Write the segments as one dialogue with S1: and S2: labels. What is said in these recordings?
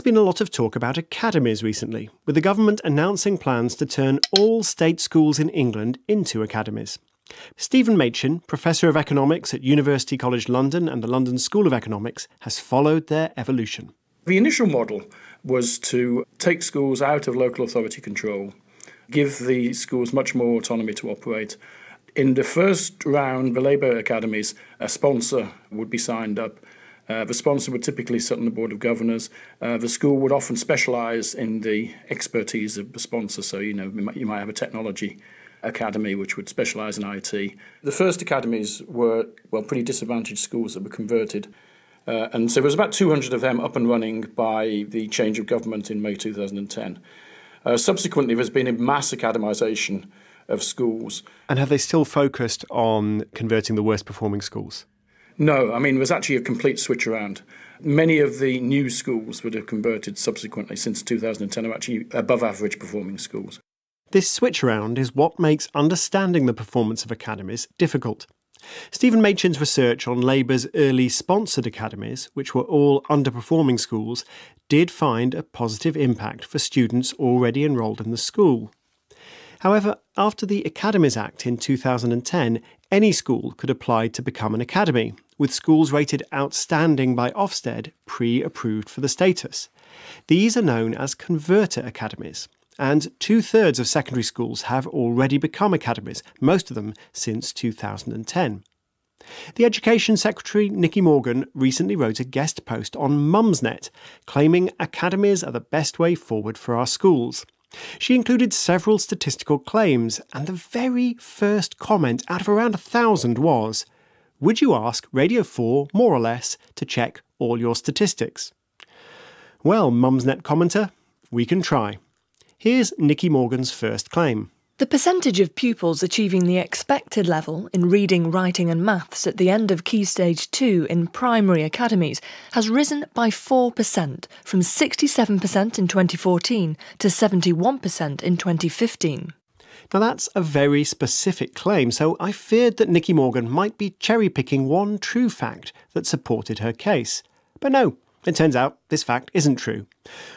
S1: been a lot of talk about academies recently, with the government announcing plans to turn all state schools in England into academies. Stephen Machin, Professor of Economics at University College London and the London School of Economics, has followed their evolution.
S2: The initial model was to take schools out of local authority control, give the schools much more autonomy to operate. In the first round, the Labour Academies, a sponsor would be signed up. The sponsor would typically sit on the Board of Governors. The school would often specialise in the expertise of the sponsor. So, you might have a technology academy which would specialise in IT. The first academies were, pretty disadvantaged schools that were converted. And so there was about 200 of them up and running by the change of government in May 2010. Subsequently, there's been a mass academisation of schools.
S1: And have they still focused on converting the worst performing schools?
S2: No, there's actually a complete switch around. Many of the new schools that have converted subsequently since 2010 are actually above average performing schools.
S1: This switch around is what makes understanding the performance of academies difficult. Stephen Machin's research on Labour's early sponsored academies, which were all underperforming schools, did find a positive impact for students already enrolled in the school. However, after the Academies Act in 2010, any school could apply to become an academy, with schools rated outstanding by Ofsted pre-approved for the status. These are known as converter academies, and 2/3 of secondary schools have already become academies, most of them since 2010. The Education Secretary, Nicky Morgan, recently wrote a guest post on Mumsnet, claiming academies are the best way forward for our schools. She included several statistical claims, and the very first comment out of around 1,000 was, "Would you ask Radio 4, more or less, to check all your statistics?" Well, Mumsnet commenter, we can try. Here's Nicky Morgan's first claim.
S3: The percentage of pupils achieving the expected level in reading, writing and maths at the end of Key Stage 2 in primary academies has risen by 4%, from 67% in 2014 to 71% in 2015.
S1: Now that's a very specific claim, so I feared that Nicky Morgan might be cherry-picking one true fact that supported her case. But no, it turns out this fact isn't true.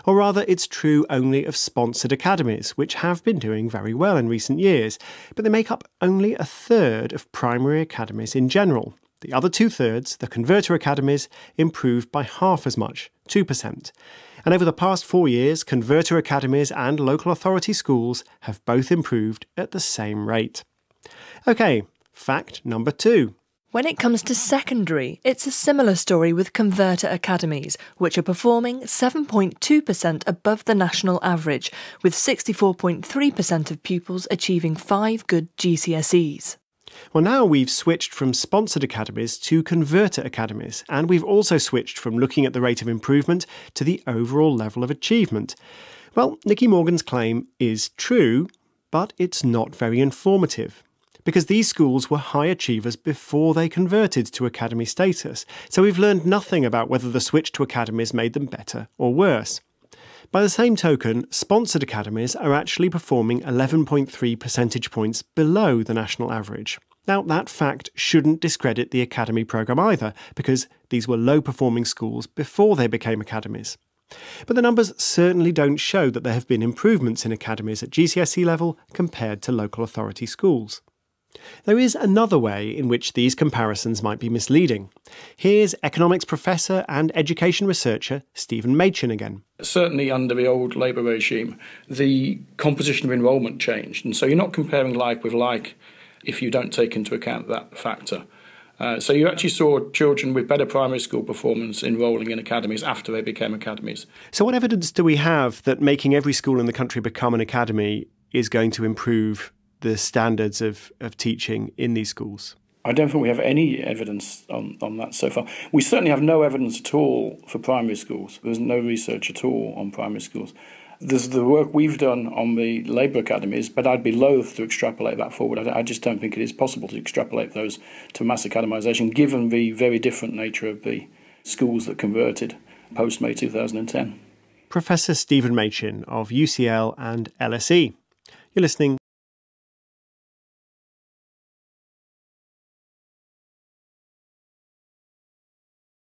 S1: Or rather, it's true only of sponsored academies, which have been doing very well in recent years, but they make up only 1/3 of primary academies in general. The other 2/3, the converter academies, improved by half as much, 2%. And over the past 4 years, converter academies and local authority schools have both improved at the same rate. OK, fact number 2.
S3: When it comes to secondary, it's a similar story with converter academies, which are performing 7.2% above the national average, with 64.3% of pupils achieving 5 good GCSEs.
S1: Well, now we've switched from sponsored academies to converter academies, and we've also switched from looking at the rate of improvement to the overall level of achievement. Well, Nicky Morgan's claim is true, but it's not very informative, because these schools were high achievers before they converted to academy status, so we've learned nothing about whether the switch to academies made them better or worse. By the same token, sponsored academies are actually performing 11.3 percentage points below the national average. Now, that fact shouldn't discredit the academy programme either, because these were low-performing schools before they became academies. But the numbers certainly don't show that there have been improvements in academies at GCSE level compared to local authority schools. There is another way in which these comparisons might be misleading. Here's economics professor and education researcher Stephen Machin again.
S2: Certainly under the old Labour regime, the composition of enrolment changed. And so you're not comparing like with like if you don't take into account that factor. So you actually saw children with better primary school performance enrolling in academies after they became academies.
S1: So what evidence do we have that making every school in the country become an academy is going to improve the standards of teaching in these schools?
S2: I don't think we have any evidence on that so far. We certainly have no evidence at all for primary schools. There's no research at all on primary schools. There's the work we've done on the Labour academies, but I'd be loath to extrapolate that forward. I just don't think it is possible to extrapolate those to mass academisation, given the very different nature of the schools that converted post-May 2010.
S1: Professor Stephen Machin of UCL and LSE. You're listening